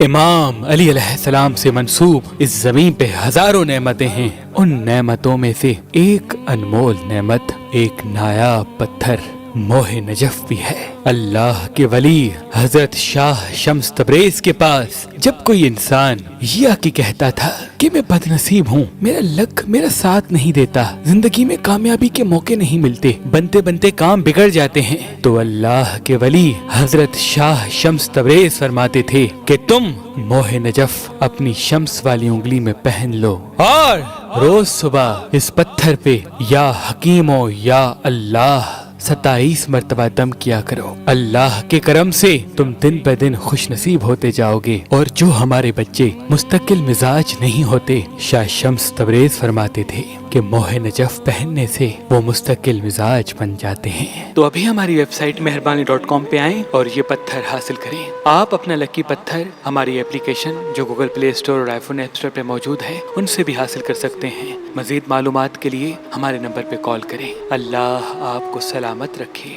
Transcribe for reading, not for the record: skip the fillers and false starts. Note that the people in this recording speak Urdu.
امام علی علیہ السلام سے منسوب اس زمین پہ ہزاروں نعمتیں ہیں. ان نعمتوں میں سے ایک انمول نعمت ایک نایاب پتھر موہ نجف بھی ہے. اللہ کے ولی حضرت شاہ شمس تبریز کے پاس جب کوئی انسان یہ آ کے کہتا تھا کہ میں بد نصیب ہوں، میرا لک میرا ساتھ نہیں دیتا، زندگی میں کامیابی کے موقع نہیں ملتے، بنتے بنتے کام بگڑ جاتے ہیں، تو اللہ کے ولی حضرت شاہ شمس تبریز فرماتے تھے کہ تم موہ نجف اپنی شمس والی انگلی میں پہن لو اور روز صبح اس پتھر پہ یا حکیمو یا اللہ 27 مرتبہ دم کیا کرو. اللہ کے کرم سے تم دن بہ دن خوش نصیب ہوتے جاؤ گے. اور جو ہمارے بچے مستقل مزاج نہیں ہوتے، شاہ شمس تبریز فرماتے تھے کہ موہ نجف پہننے سے وہ مستقل مزاج بن جاتے ہیں. تو ابھی ہماری ویب سائٹ مہربانی.com پہ آئیں اور یہ پتھر حاصل کریں. آپ اپنا لکی پتھر ہماری اپلیکیشن جو گوگل پلے اسٹور اور آئی فون ایپ اسٹور پہ موجود ہے ان سے بھی حاصل کر سکتے ہیں. مزید معلومات کے لیے ہمارے نمبر پہ کال کریں. اللہ آپ کو سلامت رکھے.